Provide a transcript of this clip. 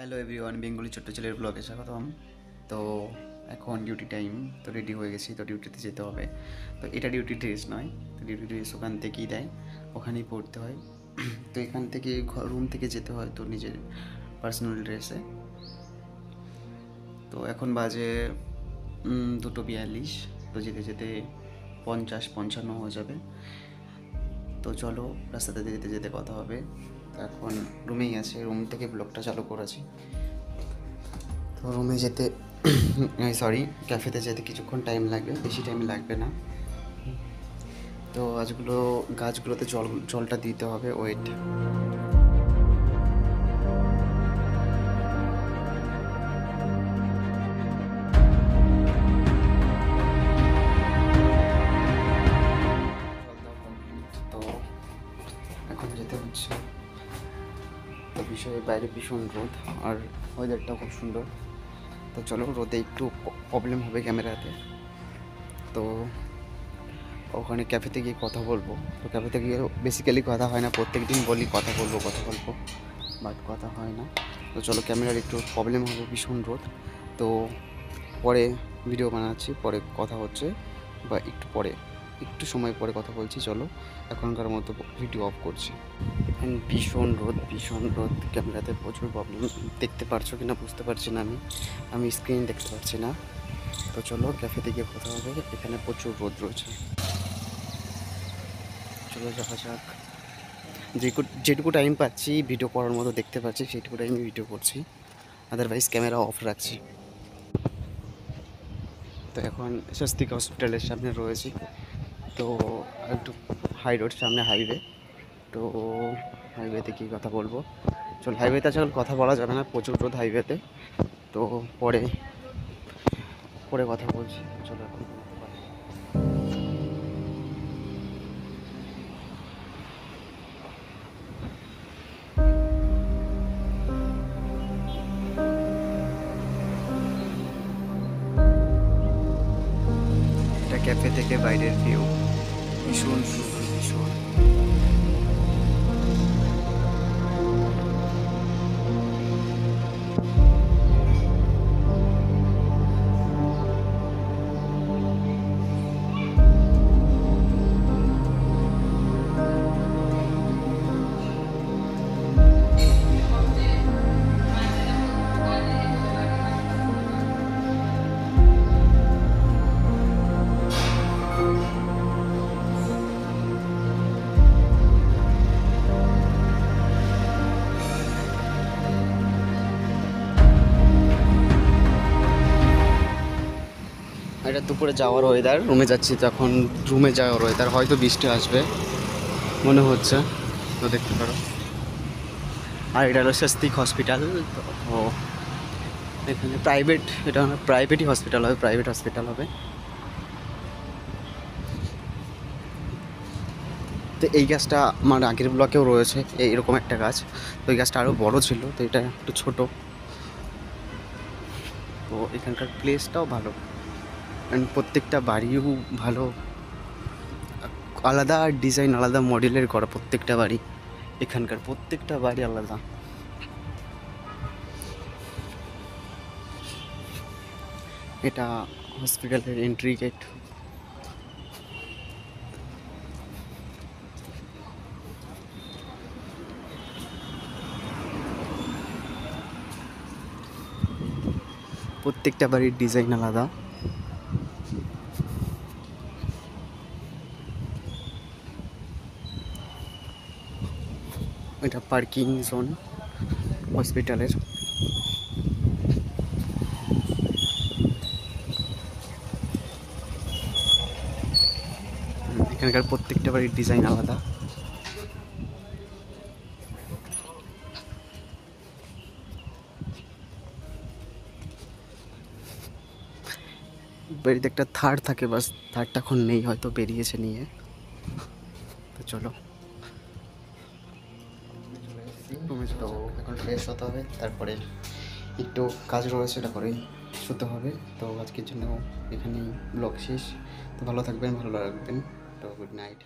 Hello everyone, Bengali ছোট্ট ছেলের ব্লগে স্বাগতম। তো এখন ডিউটি টাইম, তো রেডি হয়ে গেছি, তো ডিউটিতে যেতে হবে। তো এটা ডিউটি ড্রেস নয়, তো ডিউটি ড্রেস ওখান থেকেই দেয়, ওখানেই পড়তে হয়। তো এখান থেকে রুম থেকে যেতে হয় তো নিজের পার্সোনাল ড্রেসে। তো এখন বাজে 2:42, তো যেতে যেতে 50-55 হয়ে যাবে। তো চলো রাস্তাতে যেতে যেতে কথা হবে। তো এখন রুমেই আছে, রুম থেকে ব্লগটা চালু করেছি। তো রুমে যেতে সরি ক্যাফেতে যেতে কিছুক্ষণ টাইম লাগবে, বেশি টাইম লাগবে না। তো গাছগুলোতে জলটা দিতে হবে, ওয়েট। জল দেওয়া কমপ্লিট, তো এখন যেতে হচ্ছে। তো বিষয়ে বাইরে ভীষণ রোদ, আর ওয়েদারটাও খুব সুন্দর। তো চলো, রোদে একটু প্রবলেম হবে ক্যামেরাতে। তো ওখানে ক্যাফেতে গিয়ে কথা বলবো। তো ক্যাফেতে গিয়ে বেসিক্যালি কথা হয় না, প্রত্যেক দিন বলি কথা বলবো, বাট কথা হয় না। তো চলো, ক্যামেরার একটু প্রবলেম হবে, ভীষণ রোদ। তো পরে ভিডিও বানাচ্ছি, পরে কথা হচ্ছে, বা একটু সময় পরে কথা বলছি। চলো, এখনকার মতো ভিডিও অফ করছি। এখন ভীষণ রোদ, ক্যামেরাতে প্রচুর প্রবলেম। দেখতে পারছো কি না বুঝতে পারছি না, আমি স্ক্রিন দেখতে পাচ্ছি না। তো চলো, ক্যাফেতে গিয়ে কথা হবে, এখানে প্রচুর রোদ রয়েছে। চলো যাওয়া যাক। যেটুকু টাইম পাচ্ছি ভিডিও করার মতো দেখতে পাচ্ছি, সেইটুকু টাইমে ভিডিও করছি, আদারওয়াইজ ক্যামেরা অফ রাখছি। তো এখন স্বস্তিক হসপিটালের সামনে রয়েছি। তো একটু হাই রোড, সামনে হাইওয়ে। তো হাইওয়েতে কী কথা বলবো, চল হাইওয়েতে আজকাল কথা বলা যাবে না, প্রচুর রোদ হাইওয়েতে। তো পরে কথা বলছি। চলো এখন এটা ক্যাফে থেকে বাইরের ভিউ, ভীষণ সুন্দর, ভীষণ। এটা দুপুরে যাওয়ার ওয়েদার, রুমে যাচ্ছি, তো এখন রুমে যাওয়ার ওয়েদার, হয়তো বৃষ্টি আসবে মনে হচ্ছে, তো দেখতে পারো। আর এটা হলো স্বস্তিক হসপিটাল। তো এখানে এটা প্রাইভেট হসপিটাল হবে। তো এই গাছটা আমার আগের ব্লকেও রয়েছে, এইরকম একটা গাছ। তো এই গাছটা আরও বড় ছিল, তো এটা একটু ছোট। তো এখানকার প্লেসটাও ভালো, অ্যান্ড প্রত্যেকটা বাড়িও ভালো, আলাদা ডিজাইন, আলাদা মডেলের করা প্রত্যেকটা বাড়ি। এখানকার প্রত্যেকটা বাড়ি আলাদা। এটা হসপিটালের এন্ট্রি গেট। প্রত্যেকটা বাড়ির ডিজাইন আলাদা। এটা পার্কিং জোন হসপিটালের। এখানকার প্রত্যেকটা বাড়ির ডিজাইন আলাদা। বাড়িতে একটা থার্ড থাকে, বাস থার্ডটা এখন নেই, হয়তো বেরিয়েছে নিয়ে। তো চলো, তো এখন ফ্রেশ হতে হবে, তারপরে একটু কাজ রয়েছে, এটা করেই শুতে হবে। তো আজকের জন্য এখানেই ব্লগ শেষ। তো ভালো থাকবেন, ভালো রাখবেন। তো গুড নাইট।